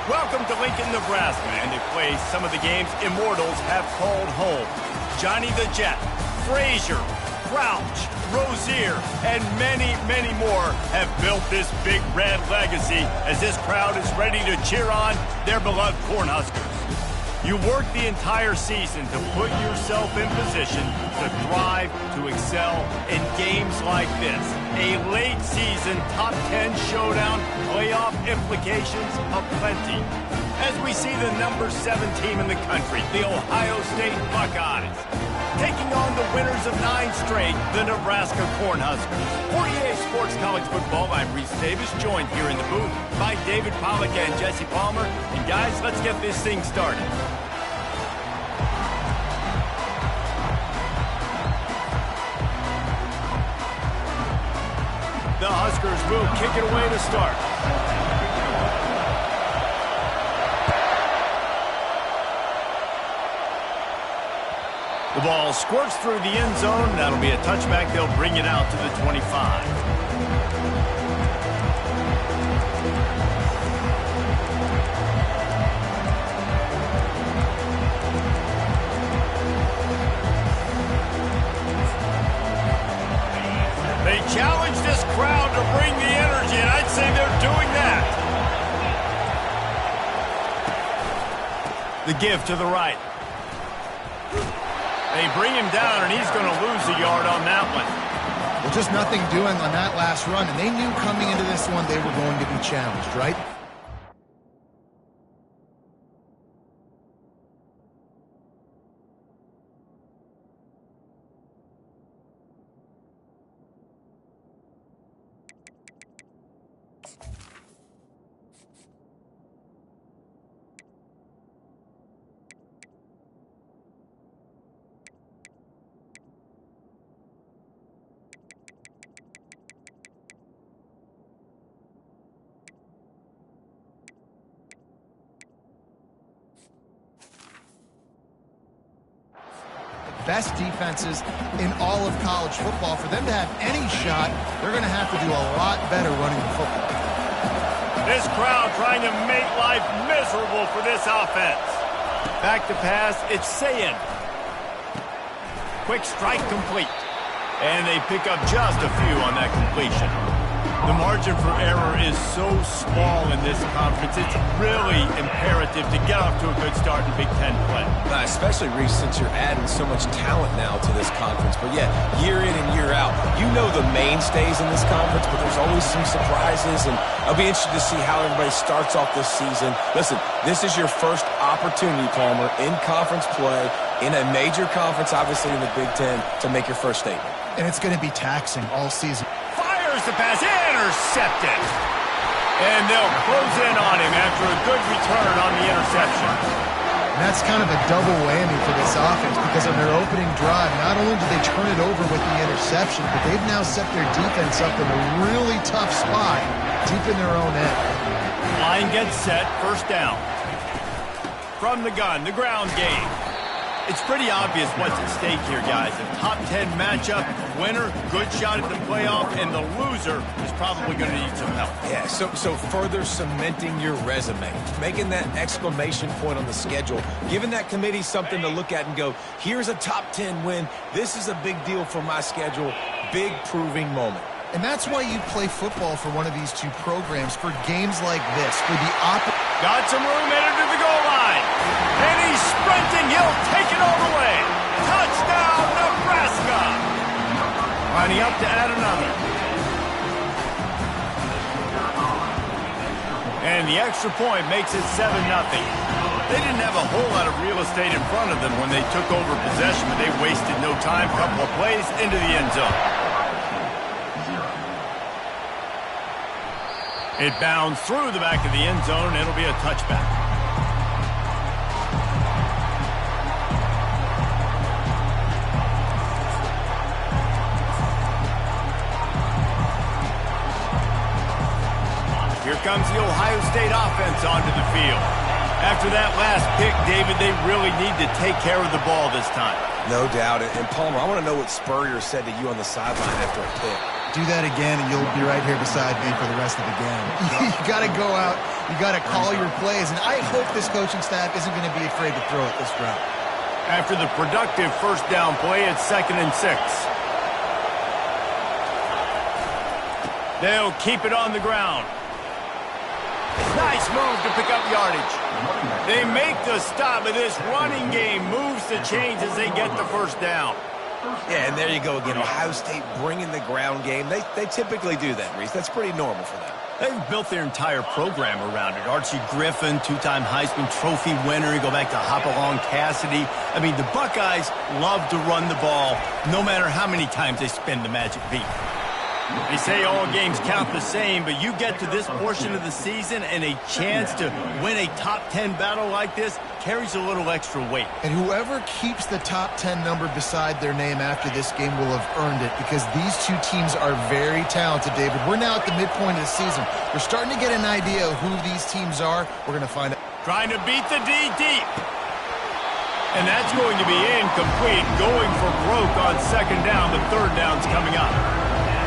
Welcome to Lincoln, Nebraska, and they play some of the games immortals have called home. Johnny the Jet, Frazier, Crouch, Rozier, and many, many more have built this big red legacy as this crowd is ready to cheer on their beloved Cornhuskers. You work the entire season to put yourself in position to thrive, to excel in games like this. A late season top 10 showdown, playoff implications aplenty. As we see the number 7 team in the country, the Ohio State Buckeyes, taking on the winners of 9 straight, the Nebraska Cornhuskers. For EA Sports College Football, I'm Reese Davis, joined here in the booth by David Pollack and Jesse Palmer. And guys, let's get this thing started. The Huskers will kick it away to start. The ball squirts through the end zone. That'll be a touchback. They'll bring it out to the 25. They challenge this crowd to bring the energy, and I'd say they're doing that. The give to the right. They bring him down, and he's going to lose a yard on that one. Well, just nothing doing on that last run, and they knew coming into this one they were going to be challenged, right? Best defenses in all of college football. For them to have any shot, they're going to have to do a lot better running the football. This crowd trying to make life miserable for this offense. Back to pass, it's Sayin. Quick strike complete. And they pick up just a few on that completion. The margin for error is so small in this conference, it's really imperative to get off to a good start in Big Ten play. Especially, Reese, since you're adding so much talent now to this conference. But yeah, year in and year out, you know the mainstays in this conference, but there's always some surprises, and I'll be interested to see how everybody starts off this season. Listen, this is your first opportunity, Palmer, in conference play, in a major conference, obviously in the Big Ten, to make your first statement. And it's going to be taxing all season. Fires the pass, intercepted. And they'll close in on him after a good return on the interception. And that's kind of a double whammy for this offense because on their opening drive, not only did they turn it over with the interception, but they've now set their defense up in a really tough spot deep in their own end. Line gets set, first down. From the gun, the ground game. It's pretty obvious what's at stake here, guys. A top 10 matchup, winner, good shot at the playoff, and the loser is probably going to need some help. Yeah, so further cementing your resume, making that exclamation point on the schedule, giving that committee something to look at and go, here's a top 10 win. This is a big deal for my schedule. Big proving moment. And that's why you play football for one of these two programs, for games like this, for the Got some room headed to the goal line. And he's sprinting. He'll take it all the way. Touchdown, Nebraska. Lining up to add another. And the extra point makes it 7-0. They didn't have a whole lot of real estate in front of them when they took over possession, but they wasted no time. Couple of plays into the end zone. It bounds through the back of the end zone. It'll be a touchback. Here comes the Ohio State offense onto the field. After that last pick, David, they really need to take care of the ball this time. No doubt. And Palmer, I want to know what Spurrier said to you on the sideline after a pick. Do that again, and you'll be right here beside me for the rest of the game. You got to go out. You got to call your plays, and I hope this coaching staff isn't going to be afraid to throw it this route. After the productive first down play, it's 2nd and 6. They'll keep it on the ground. Nice move to pick up yardage. They make the stop, but this running game moves the chains as they get the first down. Yeah, and there you go again. Ohio State bringing the ground game. They typically do that, Reese. That's pretty normal for them. They've built their entire program around it. Archie Griffin, two-time Heisman Trophy winner. You go back to Hopalong Cassidy. I mean, the Buckeyes love to run the ball, no matter how many times they spin the magic beat. They say all games count the same, but you get to this portion of the season and a chance to win a top 10 battle like this carries a little extra weight. And whoever keeps the top 10 number beside their name after this game will have earned it, because these two teams are very talented, David. We're now at the midpoint of the season. We're starting to get an idea of who these teams are. We're going to find out. Trying to beat the D deep. And that's going to be incomplete. Going for broke on 2nd down. The 3rd down's coming up.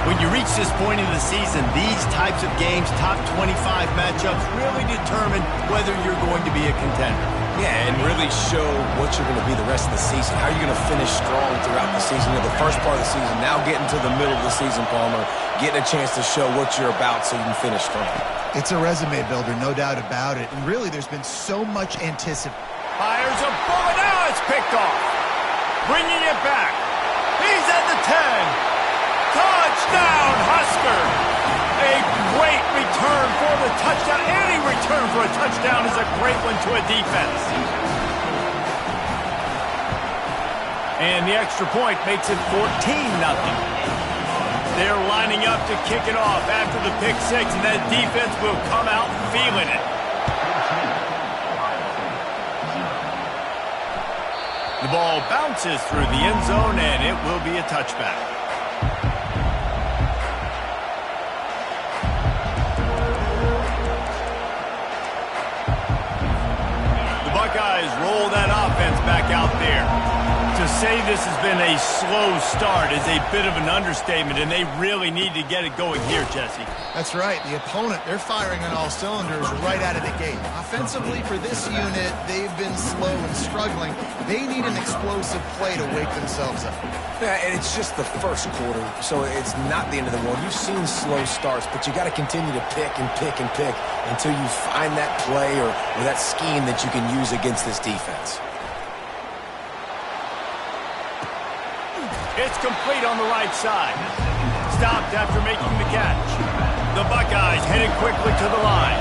When you reach this point in the season, these types of games, top 25 matchups, really determine whether you're going to be a contender. Yeah, and really show what you're going to be the rest of the season. How are you going to finish strong throughout the season? You know, the first part of the season, now getting to the middle of the season, Palmer, getting a chance to show what you're about so you can finish strong. It's a resume builder, no doubt about it. And really, there's been so much anticipation. Fires a bullet. Now it's picked off. Bringing it back. He's at the 10. Touchdown, Husker! A great return for the touchdown. Any return for a touchdown is a great one to a defense. And the extra point makes it 14-0. They're lining up to kick it off after the pick 6, and that defense will come out feeling it. The ball bounces through the end zone, and it will be a touchback. Buckeyes roll that offense back out there. To say this has been a slow start is a bit of an understatement, and they really need to get it going here, Jesse. That's right. The opponent, they're firing on all cylinders right out of the gate. Offensively, for this unit, they've been slow and struggling. They need an explosive play to wake themselves up. Yeah, and it's just the first quarter, so it's not the end of the world. You've seen slow starts, but you got to continue to pick and pick and pick until you find that play or that scheme that you can use against this defense. It's complete on the right side. Stopped after making the catch. The Buckeyes headed quickly to the line.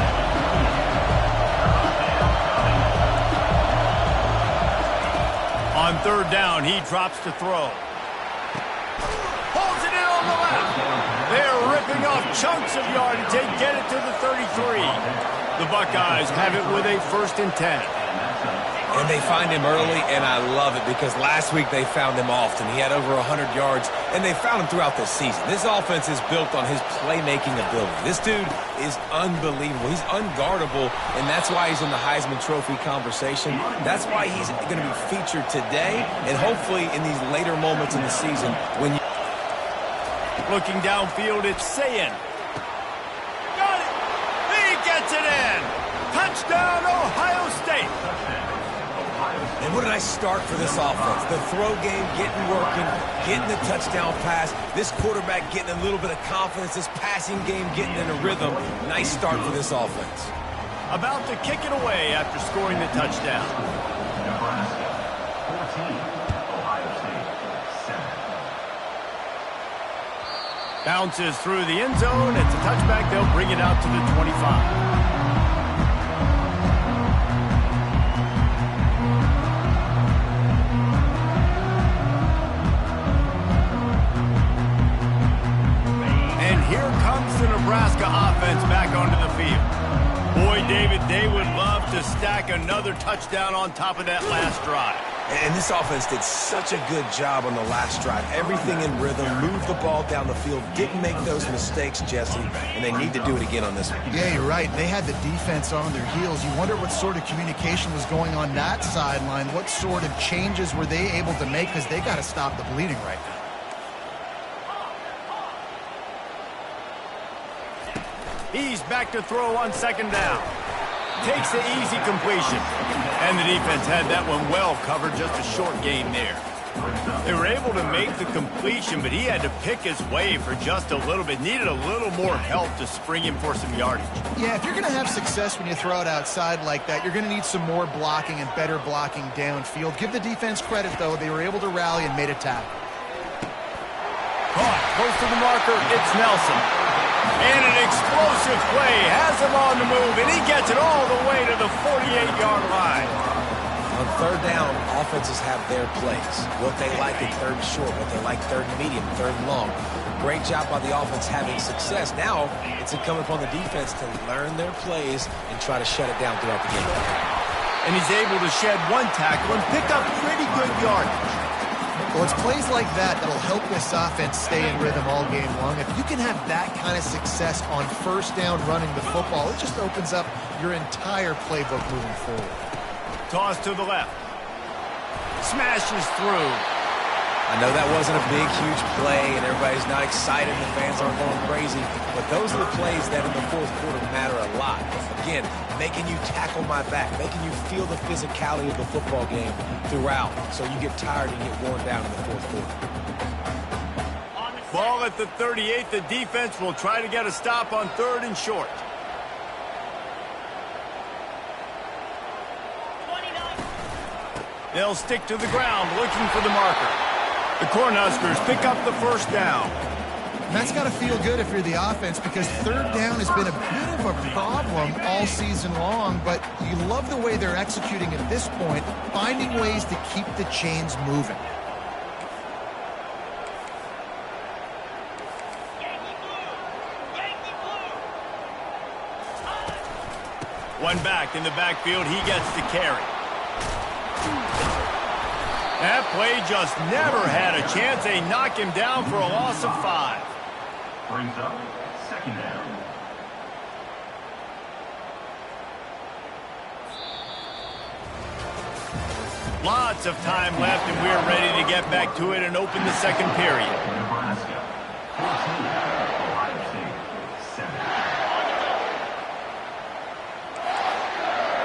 On 3rd down, he drops to throw. Holds it in on the left. They're ripping off chunks of yardage. They get it to the 33. The Buckeyes have it with a 1st and 10. And they find him early, and I love it because last week they found him often. He had over 100 yards, and they found him throughout the season. This offense is built on his playmaking ability. This dude is unbelievable. He's unguardable, and that's why he's in the Heisman Trophy conversation. That's why he's going to be featured today, and hopefully in these later moments in the season when you... Looking downfield, it's Sayin. Got it! He gets it in! Touchdown, Ohio State! And what a nice start for this offense. The throw game getting working, getting the touchdown pass. This quarterback getting a little bit of confidence. This passing game getting in a rhythm. Nice start for this offense. About to kick it away after scoring the touchdown. Nebraska, 14, Ohio State, 7. Bounces through the end zone. It's a touchback. They'll bring it out to the 25. The Nebraska offense back onto the field. Boy, David, they would love to stack another touchdown on top of that last drive. And this offense did such a good job on the last drive. Everything in rhythm, moved the ball down the field, didn't make those mistakes, Jesse, and they need to do it again on this one. Yeah, you're right. They had the defense on their heels. You wonder what sort of communication was going on that sideline. What sort of changes were they able to make, because they got to stop the bleeding right now. He's back to throw on 2nd down. takes the easy completion. And the defense had that one well covered, just a short gain there. They were able to make the completion, but he had to pick his way for just a little bit. Needed a little more help to spring him for some yardage. Yeah, if you're going to have success when you throw it outside like that, you're going to need some more blocking and better blocking downfield. Give the defense credit, though. They were able to rally and made a tackle. Caught close to the marker. It's Nelson. And an explosive play has him on the move, and he gets it all the way to the 48-yard line. On third down, offenses have their plays. What they like in third and short, what they like third and medium, third and long. Great job by the offense having success. Now it's incumbent upon the defense to learn their plays and try to shut it down throughout the game. And he's able to shed one tackle and pick up pretty good yardage. Well, it's plays like that that'll help this offense stay in rhythm all game long. If you can have that kind of success on first down running the football, it just opens up your entire playbook moving forward. Toss to the left. Smashes through. I know that wasn't a big, huge play, and everybody's not excited. The fans aren't going crazy. But those are the plays that in the fourth quarter matter a lot. Again, making you tackle my back, making you feel the physicality of the football game throughout, so you get tired and get worn down in the fourth quarter. Ball at the 38. The defense will try to get a stop on third and short. They'll stick to the ground, looking for the marker. The Cornhuskers pick up the first down. And that's got to feel good if you're the offense, because third down has been a bit of a problem all season long, but you love the way they're executing at this point, finding ways to keep the chains moving. One back in the backfield, he gets the carry. That play just never had a chance. They knock him down for a loss of 5. Brings up second down. Lots of time left, and we're ready to get back to it and open the second period. Nebraska 14, Ohio State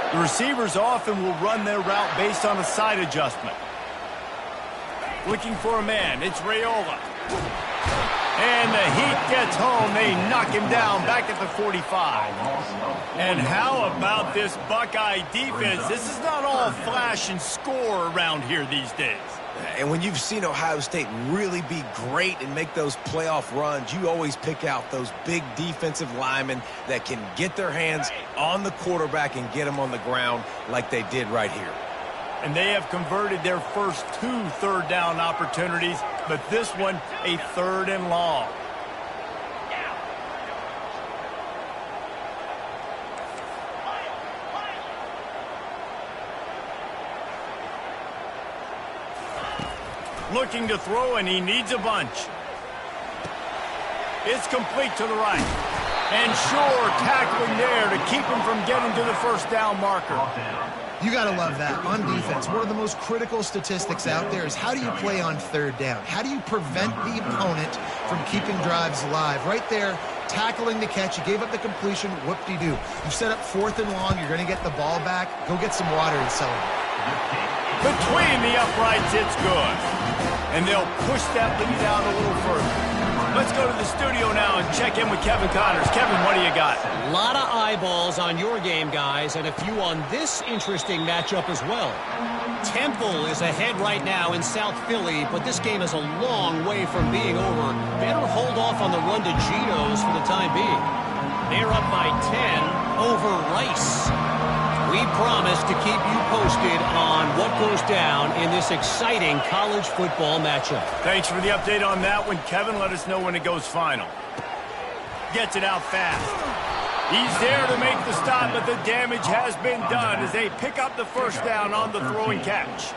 7. The receivers often will run their route based on a side adjustment. Looking for a man, it's Raiola. And the heat gets home. They knock him down back at the 45. And how about this Buckeye defense? This is not all flash and score around here these days. And when you've seen Ohio State really be great and make those playoff runs, you always pick out those big defensive linemen that can get their hands on the quarterback and get him on the ground like they did right here. And they have converted their first 2 third down opportunities, but this one a third and long. Looking to throw, and he needs a bunch. It's complete to the right. And sure, tackling there to keep him from getting to the first down marker. You got to love that. On defense, one of the most critical statistics out there is how do you play on third down? How do you prevent the opponent from keeping drives alive? Right there, tackling the catch. You gave up the completion. Whoop-de-doo. You set up fourth and long. You're going to get the ball back. Go get some water and celebrate. Between the uprights, it's good. And they'll push that lead out a little further. Let's go to the studio now and check in with Kevin Connors. Kevin, what do you got? A lot of eyeballs on your game, guys, and a few on this interesting matchup as well. Temple is ahead right now in South Philly, but this game is a long way from being over. Better hold off on the run to Geno's for the time being. They're up by 10 over Rice. We promise to keep you posted on what goes down in this exciting college football matchup. Thanks for the update on that one, Kevin. Let us know when it goes final. Gets it out fast. He's there to make the stop, but the damage has been done as they pick up the first down on the throwing catch.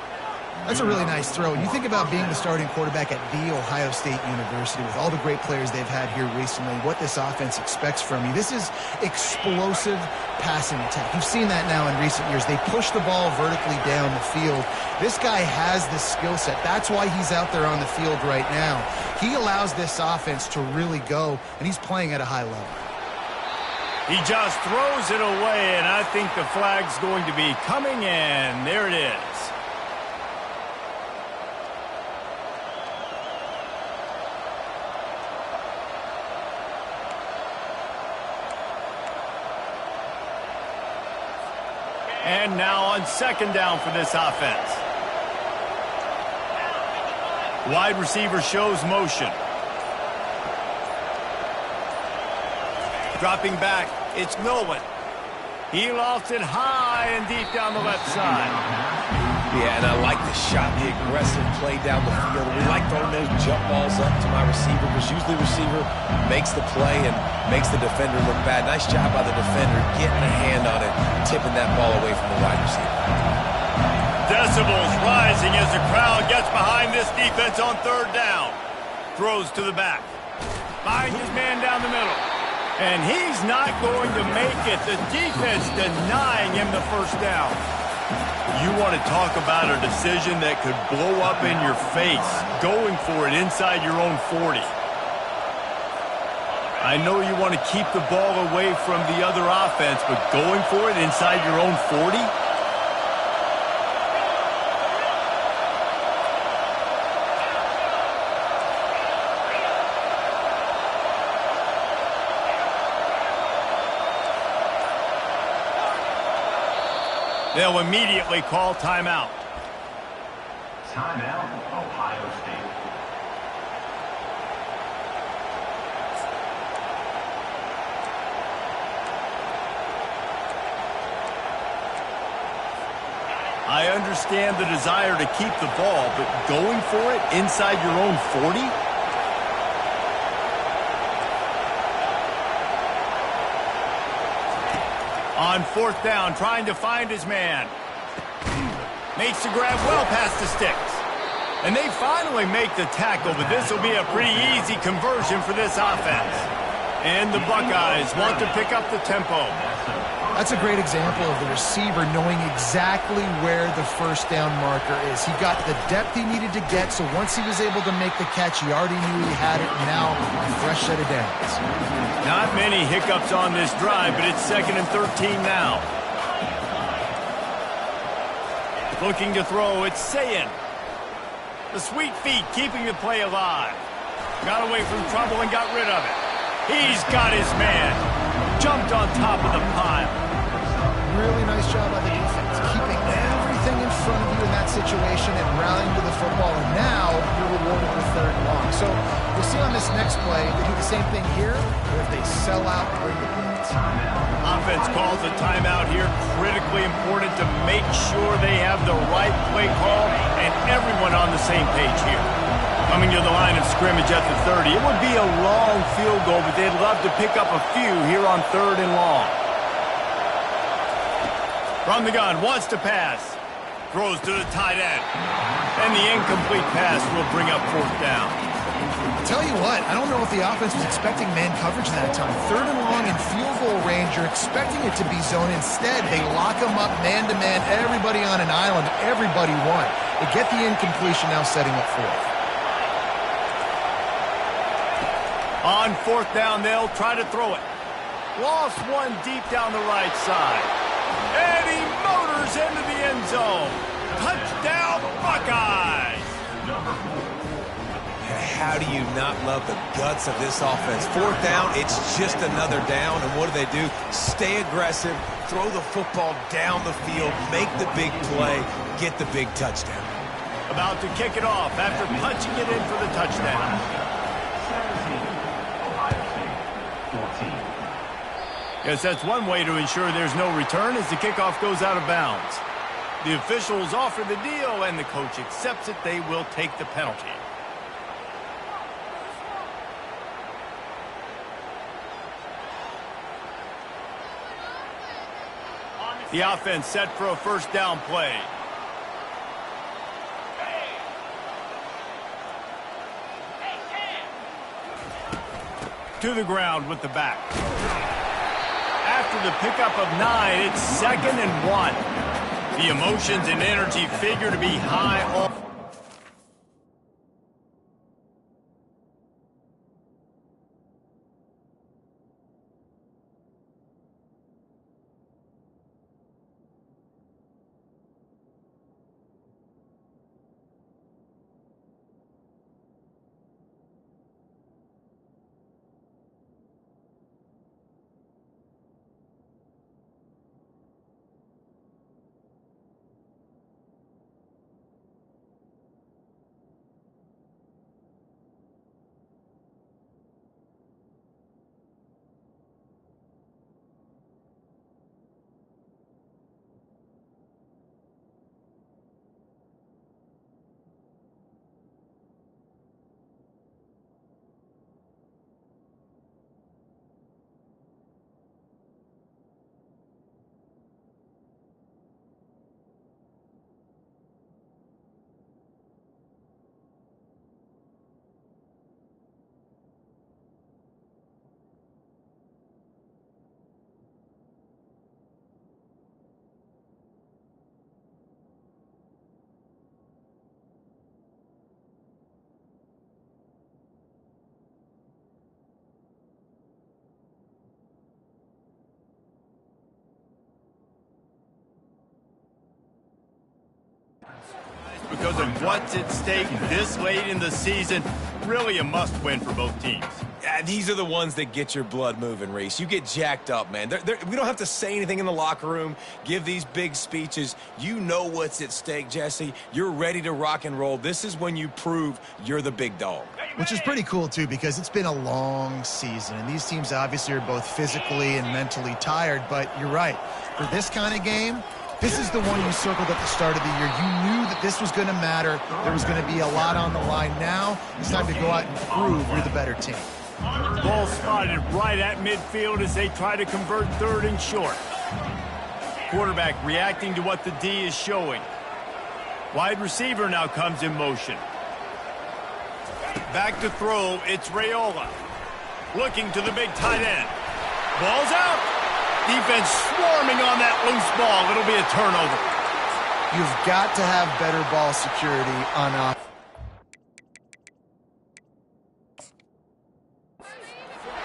That's a really nice throw. You think about being the starting quarterback at The Ohio State University with all the great players they've had here recently, what this offense expects from you. This is explosive passing attack. You've seen that now in recent years. They push the ball vertically down the field. This guy has the skill set. That's why he's out there on the field right now. He allows this offense to really go, and he's playing at a high level. He just throws it away, and I think the flag's going to be coming in. There it is. And now on second down for this offense. Wide receiver shows motion. Dropping back, it's Nolan. He lofts it high and deep down the left side. Yeah, and I like the shot, the aggressive play down the field. We like throwing those jump balls up to my receiver because usually the receiver makes the play and makes the defender look bad. Nice job by the defender getting a hand on it, tipping that ball away from the wide receiver. Decibels rising as the crowd gets behind this defense on third down. Throws to the back. Finds his man down the middle. And he's not going to make it. The defense denying him the first down. You want to talk about a decision that could blow up in your face, going for it inside your own 40. I know you want to keep the ball away from the other offense, but going for it inside your own 40? They'll immediately call timeout. Timeout, Ohio State. I understand the desire to keep the ball, but going for it inside your own 40? On fourth down, trying to find his man. Makes the grab well past the sticks. And they finally make the tackle, but this will be a pretty easy conversion for this offense. And the Buckeyes want to pick up the tempo. That's a great example of the receiver knowing exactly where the first down marker is. He got the depth he needed to get, so once he was able to make the catch, he already knew he had it. Now, a fresh set of downs. Not many hiccups on this drive, but it's 2nd and 13 now. Looking to throw, it's Sayin. The sweet feet keeping the play alive. Got away from trouble and got rid of it. He's got his man. Jumped on top of the pile. Really nice job by the defense, keeping everything in front of you in that situation and rallying to the football. And now you're rewarded with third and long. So we'll see on this next play if they do the same thing here or if they sell out and bring the blitz. Offense calls a timeout here. Critically important to make sure they have the right play call and everyone on the same page here. Coming to the line of scrimmage at the 30. It would be a long field goal, but they'd love to pick up a few here on 3rd and long. From the gun, wants to pass. Throws to the tight end. And the incomplete pass will bring up 4th down. I'll tell you what, I don't know if the offense was expecting man coverage that time. 3rd and long in field goal range, you're expecting it to be zone. Instead, they lock them up man-to-man, everybody on an island, everybody won. They get the incompletion, now setting up 4th. On 4th down, they'll try to throw it. Lost one deep down the right side. And he motors into the end zone. Touchdown, Buckeyes! How do you not love the guts of this offense? 4th down, it's just another down. And what do? Stay aggressive, throw the football down the field, make the big play, get the big touchdown. About to kick it off after punching it in for the touchdown. Yes, that's one way to ensure there's no return as the kickoff goes out of bounds. The officials offer the deal, and the coach accepts it. They will take the penalty. The offense set for a first down play. To the ground with the back. After the pickup of 9, it's 2nd and 1. The emotions and energy figure to be high off. because of what's at stake this late in the season. Really a must-win for both teams. Yeah, these are the ones that get your blood moving, Reese. You get jacked up, man. We don't have to say anything in the locker room, give these big speeches. You know what's at stake, Jesse. You're ready to rock and roll. This is when you prove you're the big dog. Which is pretty cool, too, because it's been a long season, and these teams obviously are both physically and mentally tired, but you're right. For this kind of game, this is the one you circled at the start of the year. You knew that this was going to matter. There was going to be a lot on the line. Now it's time to go out and prove you're the better team. Ball spotted right at midfield as they try to convert third and short. Quarterback reacting to what the D is showing. Wide receiver now comes in motion. Back to throw, it's Raiola. Looking to the big tight end. Ball's out. Defense swarming on that loose ball. It'll be a turnover. You've got to have better ball security on offense.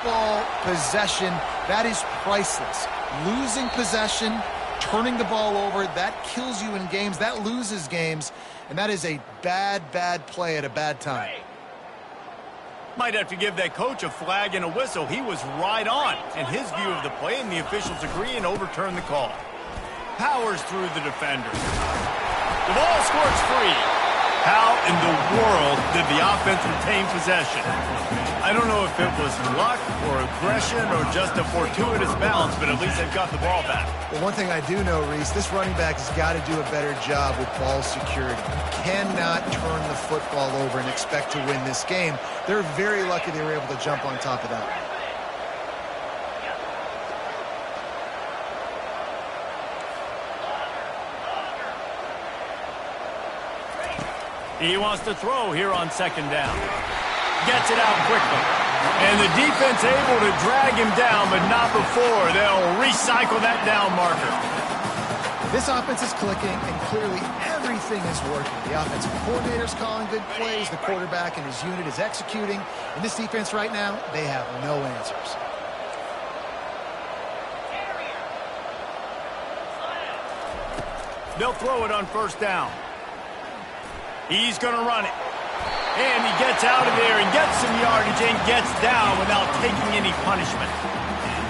Ball possession, that is priceless. Losing possession, turning the ball over, that kills you in games, that loses games, and that is a bad play at a bad time. Might have to give that coach a flag and a whistle. He was right on, and his view of the play, and the officials agree and overturn the call. Powers through the defender. The ball squirts free. How in the world did the offense retain possession? I don't know if it was luck or aggression or just a fortuitous bounce, but at least they've got the ball back. Well, one thing I do know, Reese, this running back has got to do a better job with ball security. You cannot turn the football over and expect to win this game. They're very lucky they were able to jump on top of that. He wants to throw here on second down. Gets it out quickly. And the defense able to drag him down, but not before. They'll recycle that down marker. This offense is clicking, and clearly everything is working. The offensive coordinator's calling good plays. The quarterback and his unit is executing. And this defense right now, they have no answers. They'll throw it on first down. He's going to run it. And he gets out of there and gets some yardage and gets down without taking any punishment.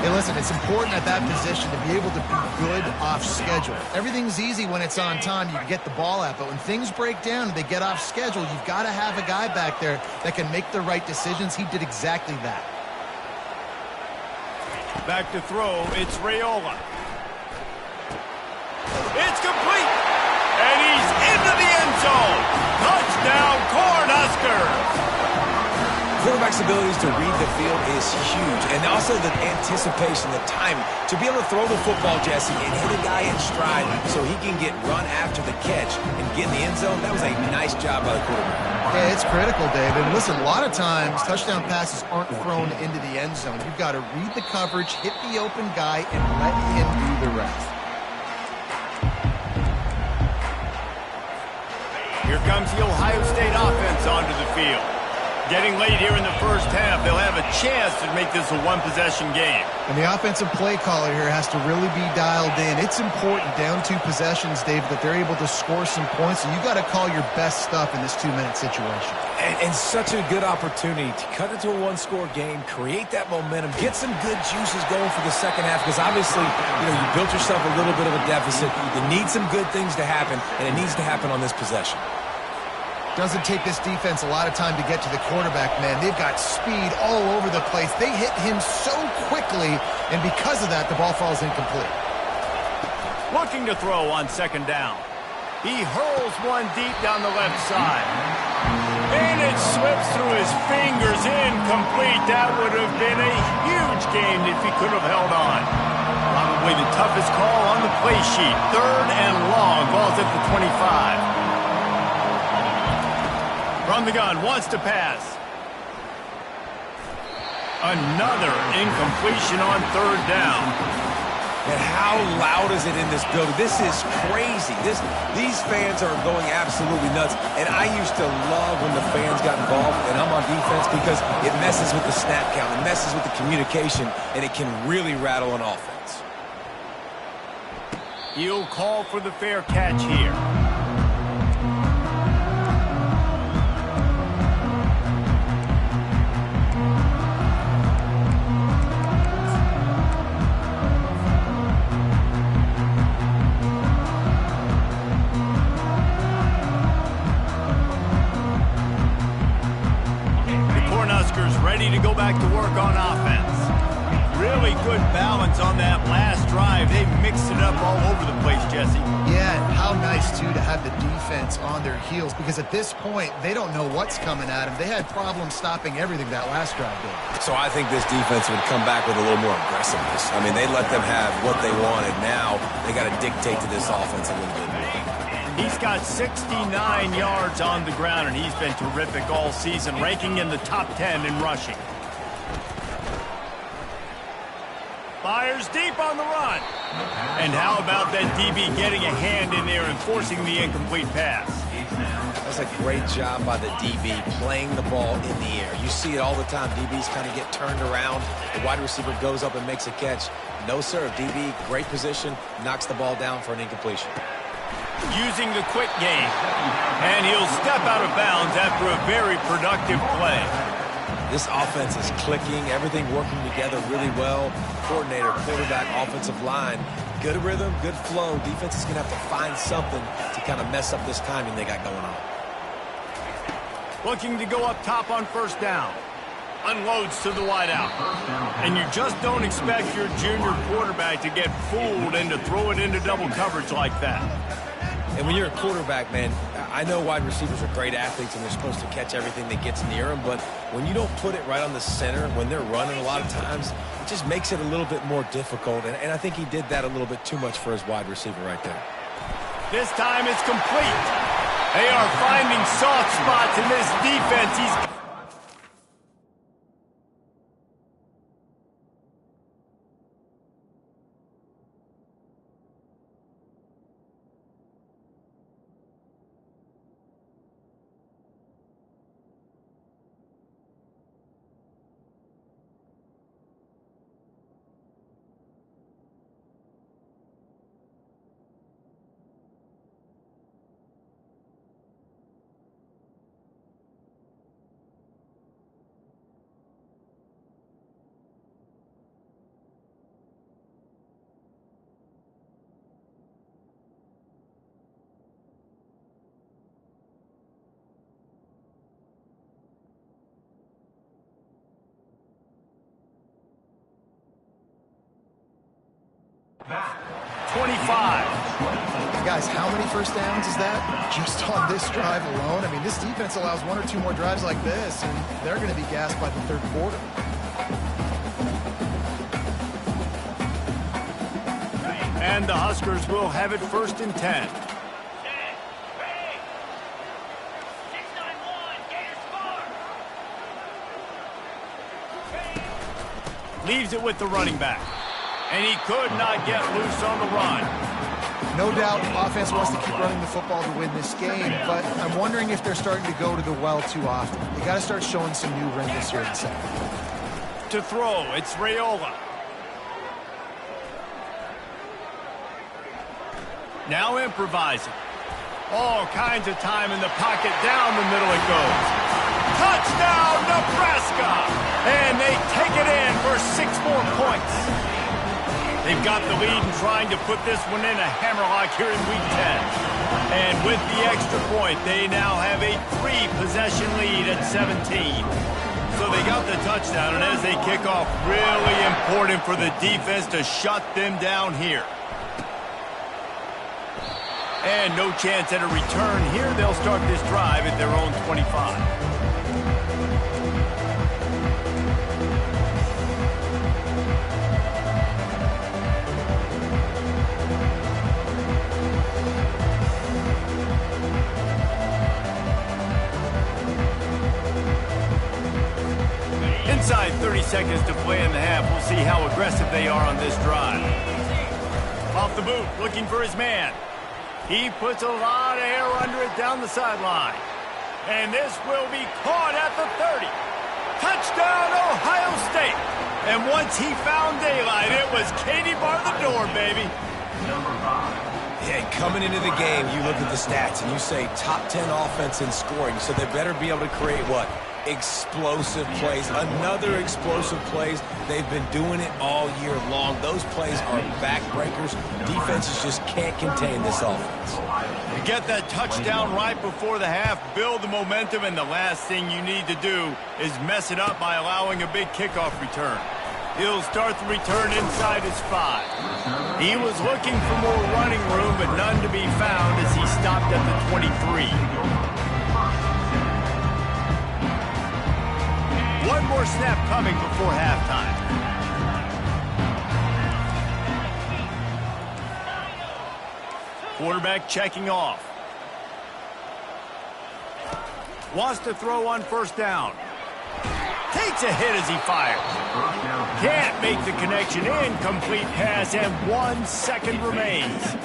Hey, listen, it's important at that position to be able to be good off schedule. Everything's easy when it's on time. You can get the ball out. But when things break down and they get off schedule, you've got to have a guy back there that can make the right decisions. He did exactly that. Back to throw. It's Raiola. It's complete. And he's into the end zone. Touchdown, Cornhuskers. Quarterback's abilities to read the field is huge. And also the anticipation, the timing. To be able to throw the football, Jesse, and hit a guy in stride so he can get run after the catch and get in the end zone, that was a nice job by the quarterback. Yeah, it's critical, Dave. And listen, a lot of times touchdown passes aren't thrown into the end zone. You've got to read the coverage, hit the open guy, and let him do the rest. Here comes the Ohio State offense onto the field. Getting late here in the first half, they'll have a chance to make this a one-possession game. And the offensive play caller here has to really be dialed in. It's important down 2 possessions, Dave, that they're able to score some points, and you got to call your best stuff in this 2-minute situation. And such a good opportunity to cut it to a one-score game, create that momentum, get some good juices going for the second half, because obviously, you built yourself a little bit of a deficit. You need some good things to happen, and it needs to happen on this possession. Doesn't take this defense a lot of time to get to the quarterback, man. They've got speed all over the place. They hit him so quickly, and because of that, the ball falls incomplete. Looking to throw on second down. He hurls one deep down the left side. And it slips through his fingers, incomplete. That would have been a huge game if he could have held on. Probably the toughest call on the play sheet. Third and long, ball's at the 25. From the gun, wants to pass. Another incompletion on third down. And how loud is it in this building? This is crazy. These fans are going absolutely nuts. And I used to love when the fans got involved, and I'm on defense, because it messes with the snap count, it messes with the communication, and it can really rattle an offense. He'll call for the fair catch here. Jesse. Yeah, and how nice, too, to have the defense on their heels, because at this point, they don't know what's coming at them. They had problems stopping everything that last drive did. So I think this defense would come back with a little more aggressiveness. I mean, they let them have what they wanted. Now they got to dictate to this offense a little bit more. He's got 69 yards on the ground, and he's been terrific all season, ranking in the top 10 in rushing. Fires deep on the run. And how about that DB getting a hand in there and forcing the incomplete pass? That's a great job by the DB playing the ball in the air. You see it all the time. DBs kind of get turned around. The wide receiver goes up and makes a catch. No, sir. DB, great position, knocks the ball down for an incompletion. Using the quick game. And he'll step out of bounds after a very productive play. This offense is clicking, everything working together really well. Coordinator, quarterback, offensive line, good rhythm, good flow. Defense is going to have to find something to kind of mess up this timing they got going on. Looking to go up top on first down. Unloads to the wideout. And you just don't expect your junior quarterback to get fooled and to throw it into double coverage like that. And when you're a quarterback, man, I know wide receivers are great athletes and they're supposed to catch everything that gets near them, but when you don't put it right on the center, when they're running a lot of times, it just makes it a little bit more difficult. And I think he did that a little bit too much for his wide receiver right there. This time it's complete. They are finding soft spots in this defense. Back. 25. Guys, how many first downs is that? Just on this drive alone? I mean, this defense allows one or two more drives like this, and they're going to be gassed by the third quarter. And the Huskers will have it 1st and 10. Leaves it with the running back. And he could not get loose on the run. No doubt offense wants to keep running the football to win this game, but I'm wondering if they're starting to go to the well too often. They got to start showing some new wrinkles here in the second. To throw, it's Raiola. Now improvising. All kinds of time in the pocket. Down the middle it goes. Touchdown, Nebraska! And they take it in for 6 more points. They've got the lead and trying to put this one in a hammerlock here in Week 10. And with the extra point, they now have a 3-possession lead at 17. So they got the touchdown, and as they kick off, really important for the defense to shut them down here. And no chance at a return here. They'll start this drive at their own 25. Inside 30 seconds to play in the half. We'll see how aggressive they are on this drive. Off the boot, looking for his man. He puts a lot of air under it down the sideline. And this will be caught at the 30. Touchdown, Ohio State. And once he found daylight, it was Katie bar the door, baby. Number 5. Yeah, coming into the game, you look at the stats and you say top 10 offense in scoring, so they better be able to create what? Explosive plays. Another explosive plays. They've been doing it all year long. Those plays are backbreakers. Defenses just can't contain this offense. You get that touchdown right before the half, build the momentum, and the last thing you need to do is mess it up by allowing a big kickoff return. He'll start the return inside his 5. He was looking for more running room, but be found as he stopped at the 23. One more snap coming before halftime. Quarterback checking off. Wants to throw on first down. Takes a hit as he fires. Can't make the connection. Incomplete pass, and 1 second remains.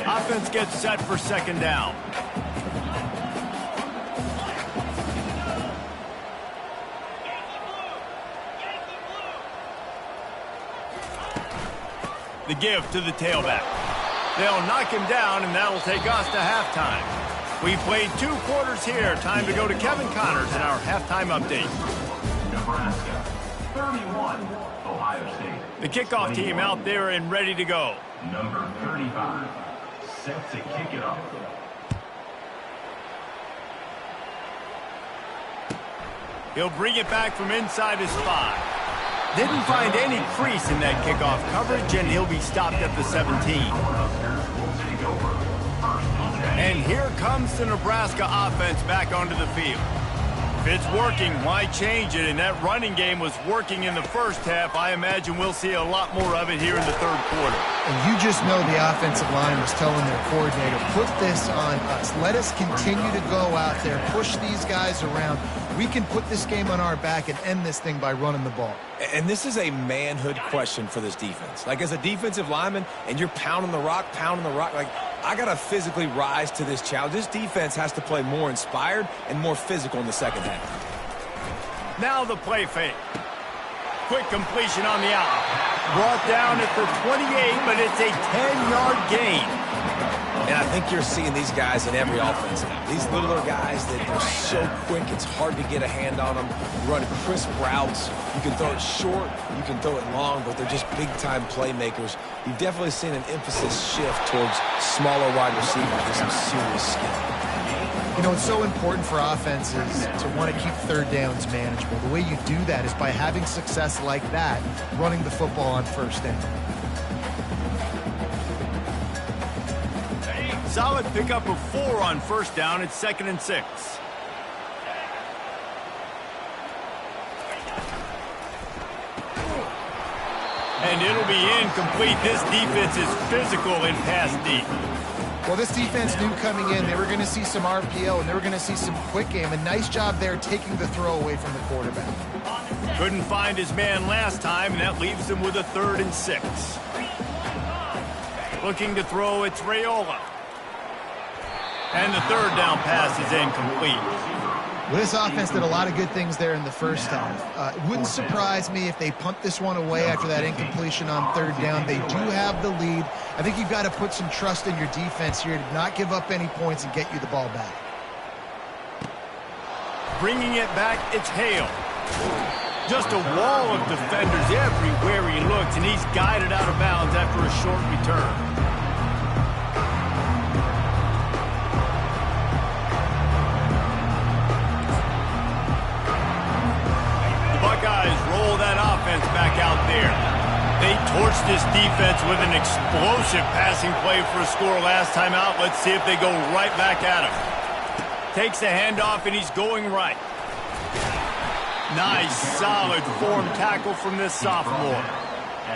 Offense gets set for second down. The give to the tailback. They'll knock him down, and that'll take us to halftime. We played 2 quarters here. Time to go to Kevin Connors in our halftime update. Nebraska, 31, Ohio State. The kickoff team out there and ready to go. Number 35, set to kick it off. He'll bring it back from inside his 5. Didn't find any crease in that kickoff coverage, and he'll be stopped at the 17. And here comes the Nebraska offense back onto the field. If it's working, why change it? And that running game was working in the first half. I imagine we'll see a lot more of it here in the third quarter. And you just know the offensive line was telling their coordinator, put this on us. Let us continue to go out there, push these guys around. We can put this game on our back and end this thing by running the ball. And this is a manhood question for this defense. Like, as a defensive lineman, and you're pounding the rock, like, I got to physically rise to this challenge. This defense has to play more inspired and more physical in the second half. Now the play fake. Quick completion on the out. Brought down at the 28, but it's a 10-yard gain. And I think you're seeing these guys in every offense now. These littler guys that are so quick, it's hard to get a hand on them. Run crisp routes. You can throw it short, you can throw it long, but they're just big-time playmakers. You've definitely seen an emphasis shift towards smaller wide receivers with some serious skill. You know, it's so important for offenses to want to keep third downs manageable. The way you do that is by having success like that, running the football on first down. Solid pickup of 4 on first down. It's 2nd and 6. And it'll be incomplete. This defense is physical in pass deep. Well, this defense knew coming in they were going to see some RPO and they were going to see some quick game. A nice job there taking the throw away from the quarterback. Couldn't find his man last time, and that leaves him with a 3rd and 6. Looking to throw, it's Raiola. And the 3rd down pass is incomplete. Well, this offense did a lot of good things there in the first half. It wouldn't surprise me if they punt this one away after that incompletion on 3rd down. They do have the lead. I think you've got to put some trust in your defense here to not give up any points and get you the ball back. Bringing it back, it's Hale. Just a wall of defenders everywhere he looks, and he's guided out of bounds after a short return. Roll that offense back out there. They torched this defense with an explosive passing play for a score last time out. Let's see if they go right back at him. Takes the handoff, and he's going right. Nice, solid form tackle from this sophomore.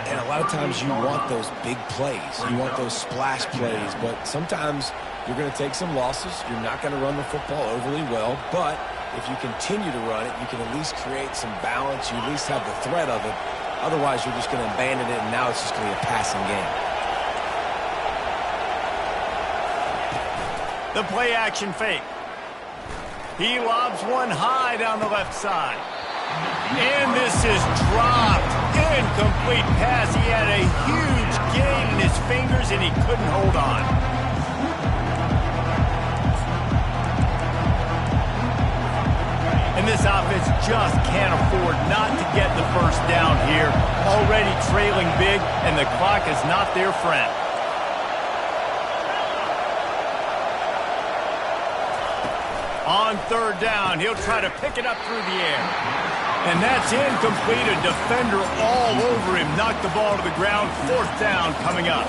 And a lot of times you want those big plays. You want those splash plays, but sometimes you're going to take some losses. You're not going to run the football overly well, but if you continue to run it, you can at least create some balance. You at least have the threat of it. Otherwise, you're just going to abandon it, and now it's just going to be a passing game. The play-action fake. He lobs one high down the left side. And this is dropped. Incomplete pass. He had a huge gain in his fingers, and he couldn't hold on. And this offense just can't afford not to get the first down here. Already trailing big, and the clock is not their friend. On 3rd down, he'll try to pick it up through the air. And that's incomplete. A defender all over him. Knocked the ball to the ground. 4th down coming up.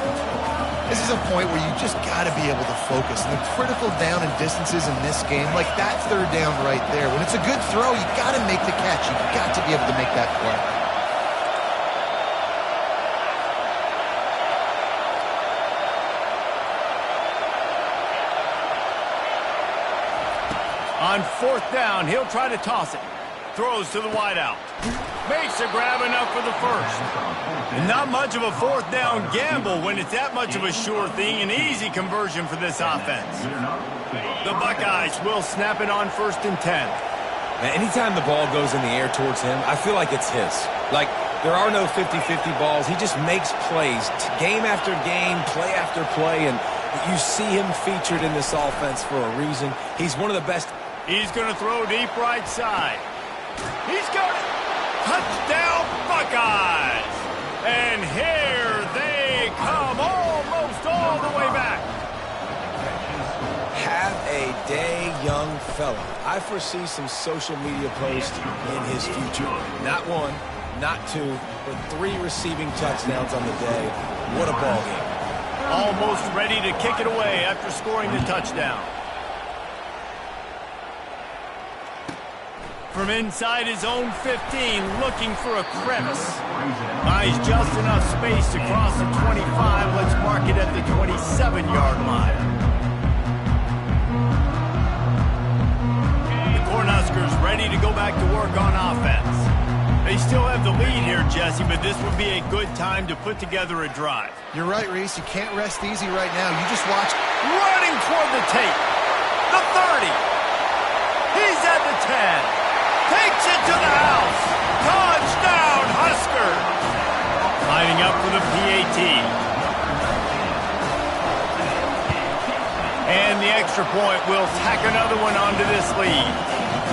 This is a point where you just got to be able to focus. And the critical down and distances in this game, like that third down right there, when it's a good throw, you got to make the catch. You've got to be able to make that play. On fourth down, he'll try to toss it. Throws to the wideout. Makes a grab enough for the first. And not much of a fourth down gamble when it's that much of a sure thing. An easy conversion for this offense. The Buckeyes will snap it on 1st and 10. Now, anytime the ball goes in the air towards him, I feel like it's his. Like, there are no 50-50 balls. He just makes plays, game after game, play after play, and you see him featured in this offense for a reason. He's one of the best. He's going to throw deep right side. He's got it. Touchdown, Buckeyes. And here they come, almost all the way back. Have a day, young fella. I foresee some social media posts in his future. Not one, not two, but 3 receiving touchdowns on the day. What a ball game. Almost ready to kick it away after scoring the touchdown. From inside his own 15, looking for a crevice. Buys just enough space to cross the 25. Let's mark it at the 27-yard line. The Cornhuskers ready to go back to work on offense. They still have the lead here, Jesse, but this would be a good time to put together a drive. You're right, Reese. You can't rest easy right now. You just watch. Running toward the tape. The 30. He's at the 10. Takes it to the house. Touchdown, Husker. Lining up for the PAT. And the extra point will tack another one onto this lead.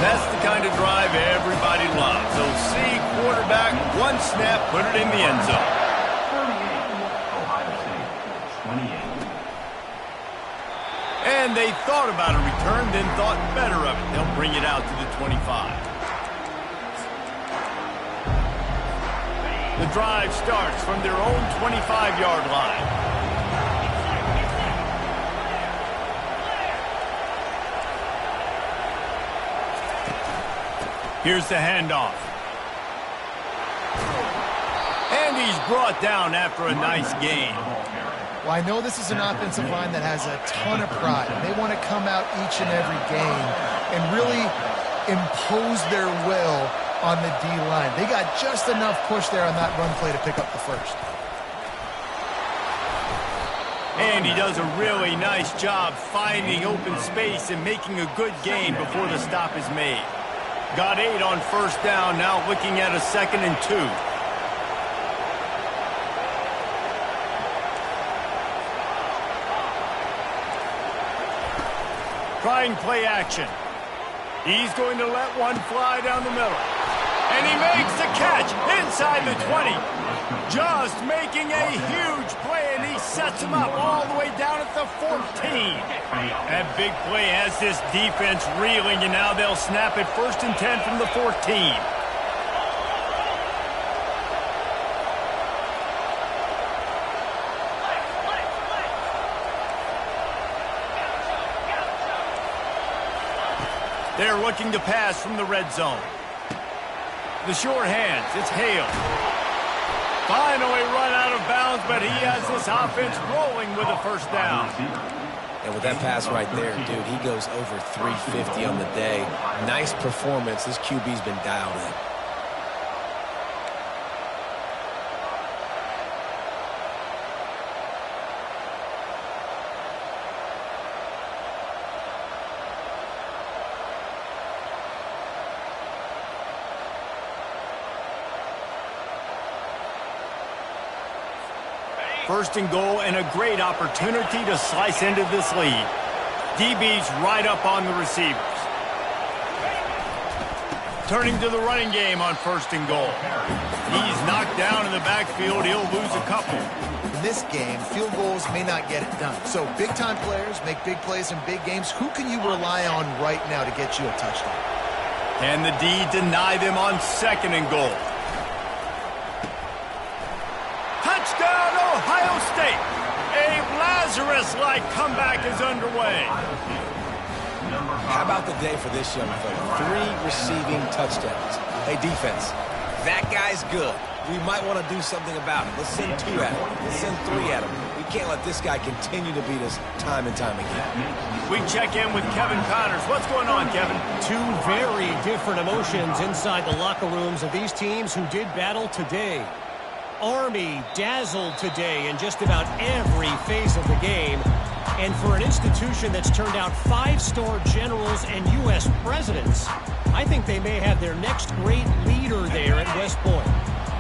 That's the kind of drive everybody loves. So see quarterback, one snap, put it in the end zone. 38, Ohio State, 28. And they thought about a return, then thought better of it. They'll bring it out to the 25. The drive starts from their own 25-yard line. Here's the handoff. And he's brought down after a nice gain. Well, I know this is an offensive line that has a ton of pride. They want to come out each and every game and really impose their will on the D-line. They got just enough push there on that run play to pick up the first. And he does a really nice job finding open space and making a good gain before the stop is made. Got 8 on first down, now looking at a 2nd and 2. Trying play action. He's going to let one fly down the middle. And he makes the catch inside the 20. Just making a huge play, and he sets him up all the way down at the 14. That big play has this defense reeling, and now they'll snap it 1st and 10 from the 14. They're looking to pass from the red zone. The short hands, it's Hale. Finally run out of bounds, but he has this offense rolling with a first down. And with that pass right there, dude, he goes over 350 on the day. Nice performance. This QB's been dialed in. First and goal, and a great opportunity to slice into this lead. DB's right up on the receivers. Turning to the running game on 1st and goal. He's knocked down in the backfield. He'll lose a couple. In this game, field goals may not get it done. So big-time players make big plays in big games. Who can you rely on right now to get you a touchdown? Can the D deny them on 2nd and goal? Touchdown, Ohio State. A businesslike comeback is underway. How about the day for this young fella? 3 receiving touchdowns. Hey, defense, that guy's good. We might want to do something about it. Let's send 2 at him. Let's send 3 at him. We can't let this guy continue to beat us time and time again. We check in with Kevin Connors. What's going on, Kevin? 2 very different emotions inside the locker rooms of these teams who did battle today. Army dazzled today in just about every phase of the game. And for an institution that's turned out 5-star generals and U.S. presidents, I think they may have their next great leader there at West Point.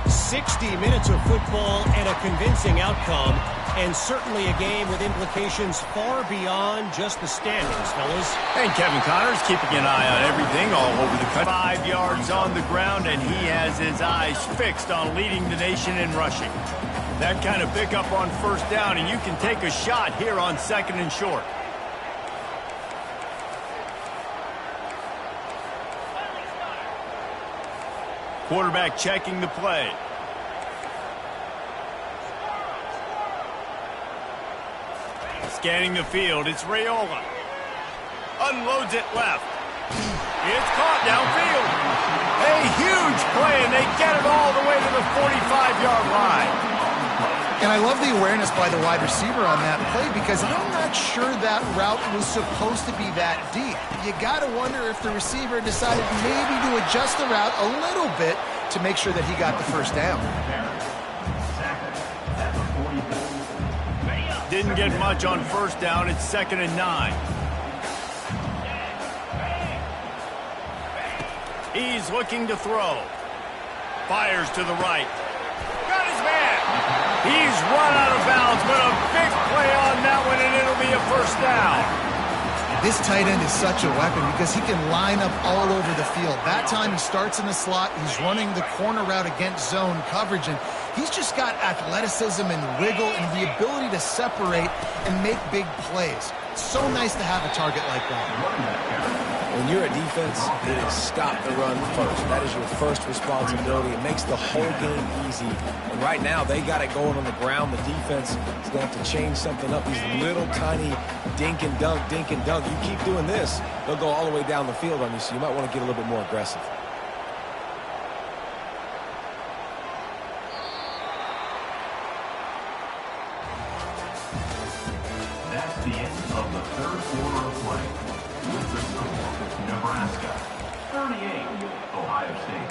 60 minutes of football and a convincing outcome, and certainly a game with implications far beyond just the standings, fellas. And Kevin Connors keeping an eye on everything all over the country. 5 yards on the ground, and he has his eyes fixed on leading the nation in rushing. That kind of pickup on first down, and you can take a shot here on 2nd and short. Quarterback checking the play. Scanning the field, it's Raiola. Unloads it left. It's caught downfield. A huge play, and they get it all the way to the 45-yard line. And I love the awareness by the wide receiver on that play because I'm not sure that route was supposed to be that deep. You got to wonder if the receiver decided maybe to adjust the route a little bit to make sure that he got the first down. Didn't get much on first down. It's 2nd and 9. He's looking to throw. Fires to the right. Got his man. He's run out of bounds, but a big play on that one, and it'll be a first down. This tight end is such a weapon because he can line up all over the field. That time he starts in the slot. He's running the corner route against zone coverage, and he's just got athleticism and wiggle and the ability to separate and make big plays. It's so nice to have a target like that. When you're a defense, it is stop the run first. That is your first responsibility. It makes the whole game easy. And right now, they got it going on the ground. The defense is going to have to change something up. These little tiny dink and dunk, dink and dunk. You keep doing this, they'll go all the way down the field on you, so you might want to get a little bit more aggressive. That's the end of the 3rd quarter of play. With the score, Nebraska 38, Ohio State.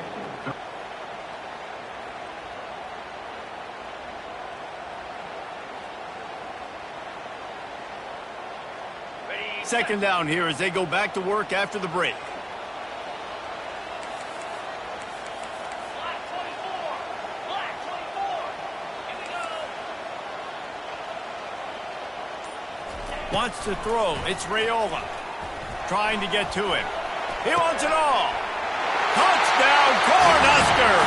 Second down here as they go back to work after the break. Wants to throw. It's Raiola. Trying to get to him. He wants it all. Touchdown, Cornhuskers!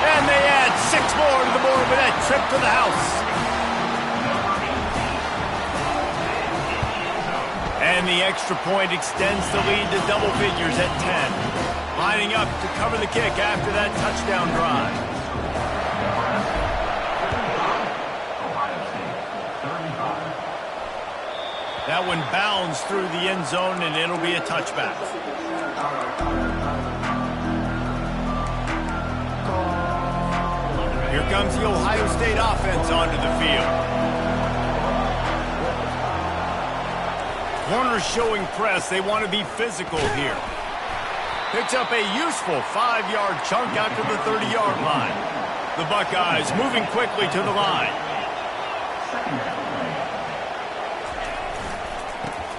And they add 6 more to the board with that trip to the house. And the extra point extends the lead to double figures at 10. Lining up to cover the kick after that touchdown drive. That one bounds through the end zone, and it'll be a touchback. Here comes the Ohio State offense onto the field. Corners showing press. They want to be physical here. Picks up a useful 5-yard chunk out to the 30-yard line. The Buckeyes moving quickly to the line.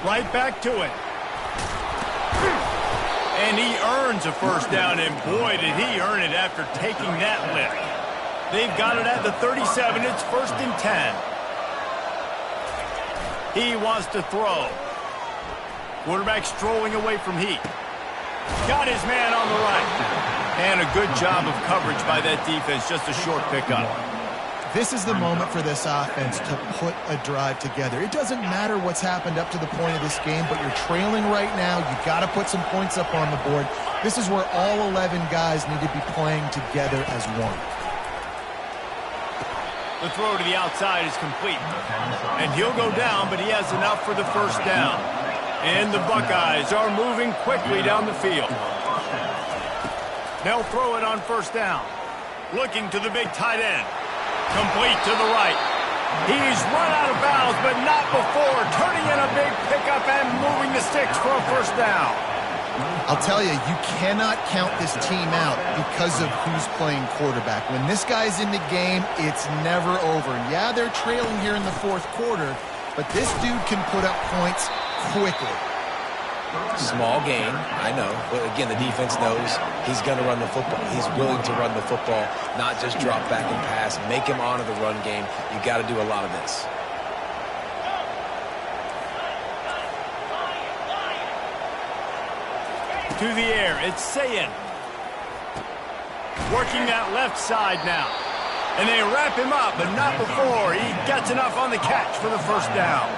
Right back to it. And he earns a first down, and boy, did he earn it after taking that lift. They've got it at the 37. It's 1st and 10. He wants to throw. Quarterback strolling away from Heat. Got his man on the right. And a good job of coverage by that defense. Just a short pickup. This is the moment for this offense to put a drive together. It doesn't matter what's happened up to the point of this game, but you're trailing right now. You've got to put some points up on the board. This is where all 11 guys need to be playing together as one. The throw to the outside is complete. And he'll go down, but he has enough for the first down. And the Buckeyes are moving quickly down the field. They'll throw it on first down. Looking to the big tight end. Complete to the right. He's run out of bounds, but not before. Turning in a big pickup and moving the sticks for a first down. I'll tell you, you cannot count this team out because of who's playing quarterback. When this guy's in the game, it's never over. Yeah, they're trailing here in the fourth quarter, but this dude can put up points quickly. Small game, I know. But again, the defense knows he's going to run the football. He's willing to run the football, not just drop back and pass. Make him honor the run game. You got to do a lot of this. To the air, it's Sayin. Working that left side now. And they wrap him up, but not before he gets enough on the catch for the first down.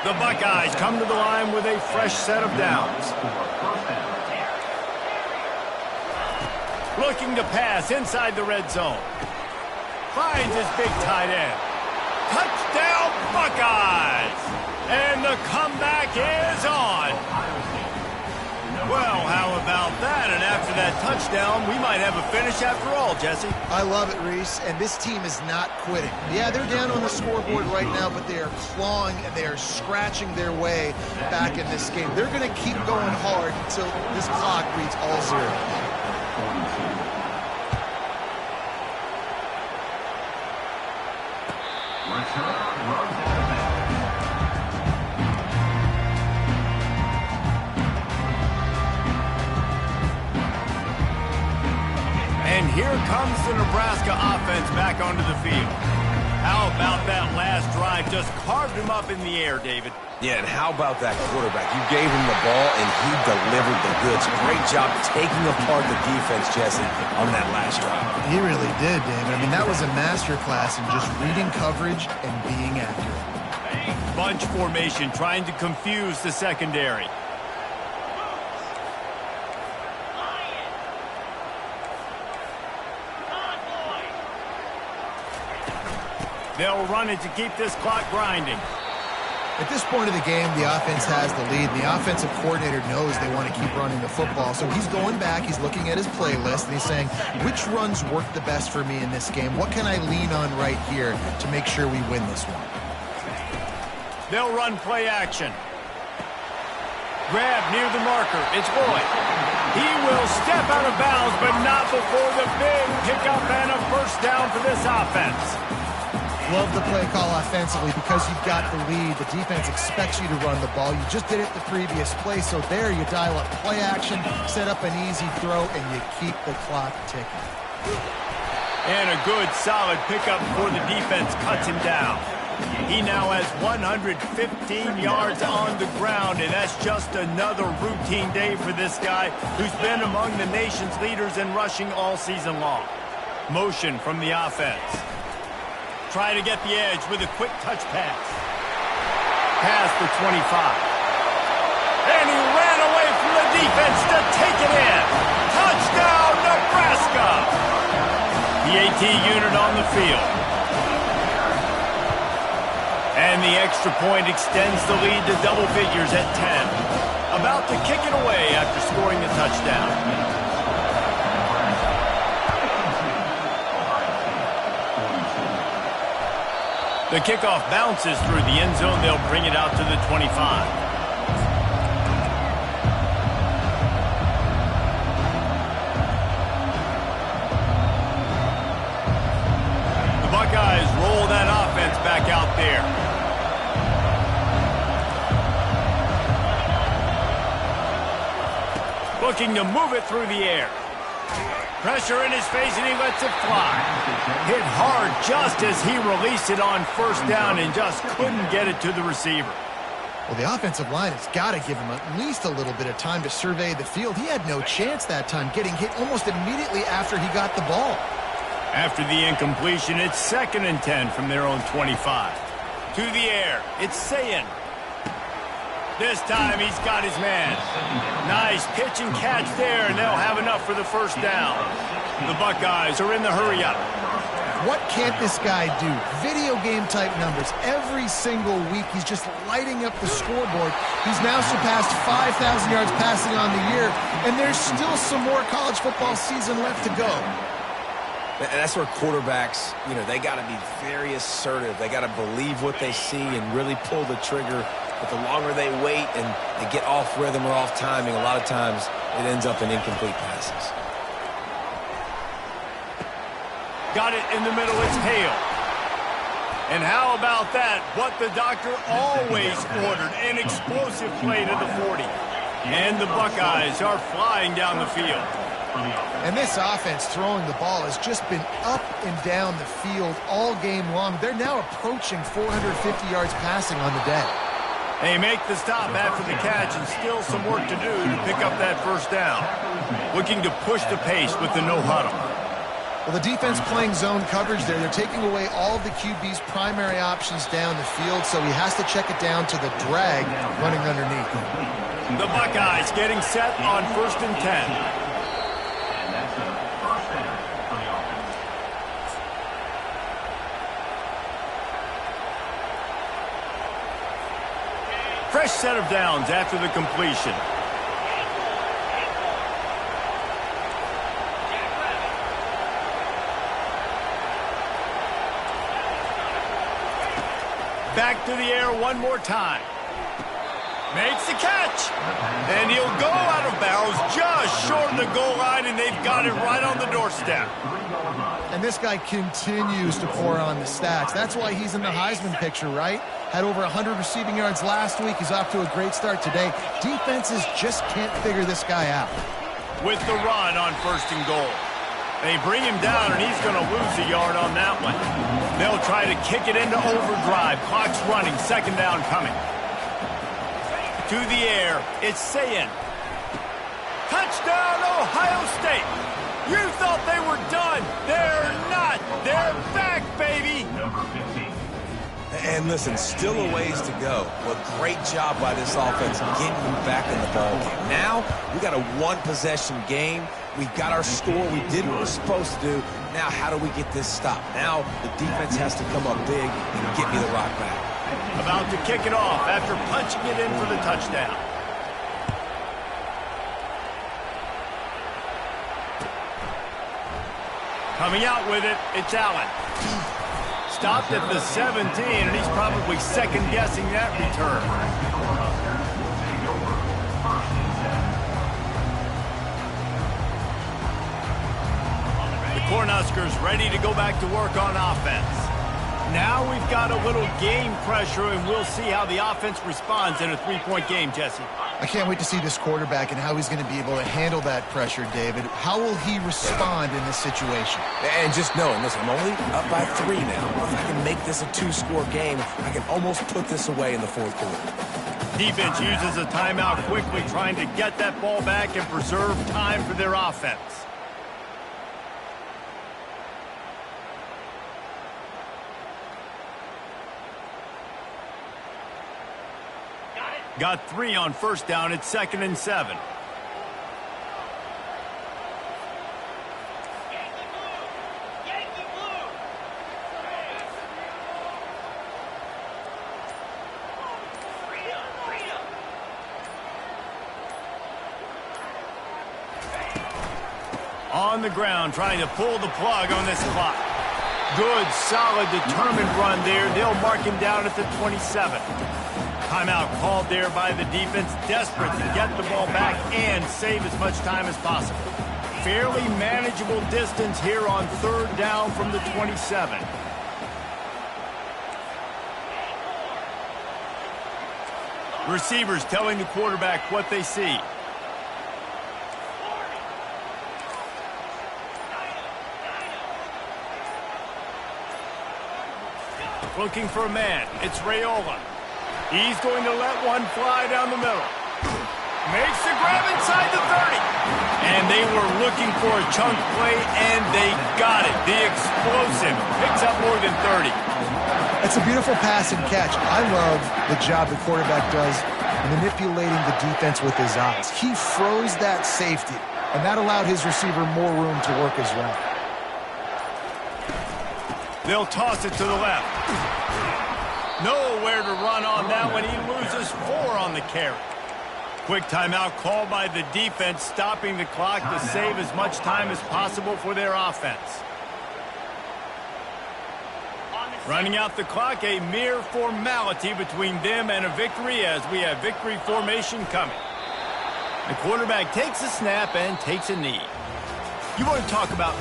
The Buckeyes come to the line with a fresh set of downs. Looking to pass inside the red zone. Finds his big tight end. Touchdown, Buckeyes! And the comeback is on. Well, how about that? And after that touchdown, we might have a finish after all, Jesse. I love it, Reese, and this team is not quitting. Yeah, they're down on the scoreboard right now, but they are clawing and they are scratching their way back in this game. They're going to keep going hard until this clock reads all zero. And here comes the Nebraska offense back onto the field. How about that last drive? Just carved him up in the air, David. Yeah, and how about that quarterback? You gave him the ball, and he delivered the goods. Great job taking apart the defense, Jesse, on that last drive. He really did, David. I mean, that was a masterclass in just reading coverage and being accurate. Bunch formation, trying to confuse the secondary. They'll run it to keep this clock grinding. At this point of the game, the offense has the lead. The offensive coordinator knows they want to keep running the football. So he's going back, he's looking at his playlist, and he's saying, which runs work the best for me in this game? What can I lean on right here to make sure we win this one? They'll run play action. Grab near the marker. It's Boyd. He will step out of bounds, but not before the big pickup and a first down for this offense. Love the play call offensively because you've got the lead. The defense expects you to run the ball. You just did it the previous play, so there you dial up play action, set up an easy throw, and you keep the clock ticking. And a good, solid pickup before the defense cuts him down. He now has 115 yards on the ground, and that's just another routine day for this guy who's been among the nation's leaders in rushing all season long. Motion from the offense. Try to get the edge with a quick touch pass. Past the 25. And he ran away from the defense to take it in. Touchdown, Nebraska! The AT unit on the field. And the extra point extends the lead to double figures at 10. About to kick it away after scoring the touchdown. The kickoff bounces through the end zone. They'll bring it out to the 25. The Buckeyes roll that offense back out there. Looking to move it through the air. Pressure in his face, and he lets it fly. Hit hard just as he released it on first down and just couldn't get it to the receiver. Well, the offensive line has got to give him at least a little bit of time to survey the field. He had no chance that time, getting hit almost immediately after he got the ball. After the incompletion, it's 2nd and 10 from their own 25. To the air, it's Sayin. This time he's got his man. Nice pitch and catch there, and they'll have enough for the first down. The Buckeyes are in the hurry-up. What can't this guy do? Video game type numbers. Every single week, he's just lighting up the scoreboard. He's now surpassed 5,000 yards passing on the year, and there's still some more college football season left to go. And that's where quarterbacks, they got to be very assertive. They got to believe what they see and really pull the trigger. But the longer they wait and they get off rhythm or off timing, a lot of times it ends up in incomplete passes. Got it in the middle. It's Hale. And how about that? What the doctor always ordered, an explosive play to the 40. And the Buckeyes are flying down the field. And this offense throwing the ball has just been up and down the field all game long. They're now approaching 450 yards passing on the day. They make the stop after the catch, and still some work to do to pick up that first down. Looking to push the pace with the no huddle. Well, the defense playing zone coverage there. They're taking away all of the QB's primary options down the field, so he has to check it down to the drag running underneath. The Buckeyes getting set on 1st and 10. And that's a first down for the offense. Fresh set of downs after the completion. Back to the air one more time. Makes the catch. And he'll go out of bounds just short of the goal line, and they've got it right on the doorstep. And this guy continues to pour on the stats. That's why he's in the Heisman picture, right? Had over 100 receiving yards last week. He's off to a great start today. Defenses just can't figure this guy out. With the run on 1st and goal. They bring him down, and he's going to lose a yard on that one. They'll try to kick it into overdrive. Clock's running. 2nd down coming. To the air. It's Sayin. Touchdown, Ohio State. You thought they were done. They're not. They're back, baby. Number 15. And listen, still a ways to go. But great job by this offense getting you back in the ball game. Now, we got a one-possession game. We got our score. We did what we're supposed to do. Now, how do we get this stop? Now, the defense has to come up big and get me the rock back. About to kick it off after punching it in for the touchdown. Coming out with it, it's Allen. Stopped at the 17, and he's probably second-guessing that return. The Cornhuskers ready to go back to work on offense. Now we've got a little game pressure, and we'll see how the offense responds in a 3-point game, Jesse. I can't wait to see this quarterback and how he's going to be able to handle that pressure, David. How will he respond in this situation? And just knowing, listen, I'm only up by 3 now. If I can make this a 2-score game, I can almost put this away in the 4th quarter. Defense uses a timeout quickly, trying to get that ball back and preserve time for their offense. Got 3 on 1st down. It's 2nd and 7. On the ground, trying to pull the plug on this clock. Good, solid, determined run there. They'll mark him down at the 27. Timeout called there by the defense, desperate to get the ball back and save as much time as possible. Fairly manageable distance here on 3rd down from the 27. Receivers telling the quarterback what they see. Looking for a man. It's Raiola. He's going to let one fly down the middle. Makes the grab inside the 30. And they were looking for a chunk play, and they got it. The explosive picks up more than 30. It's a beautiful pass and catch. I love the job the quarterback does manipulating the defense with his eyes. He froze that safety, and that allowed his receiver more room to work his route. They'll toss it to the left. Nowhere to run on that one. He loses 4 on the carry. Quick timeout called by the defense, stopping the clock to save as much time as possible for their offense. Running out the clock, a mere formality between them and a victory as we have victory formation coming. The quarterback takes a snap and takes a knee. You want to talk about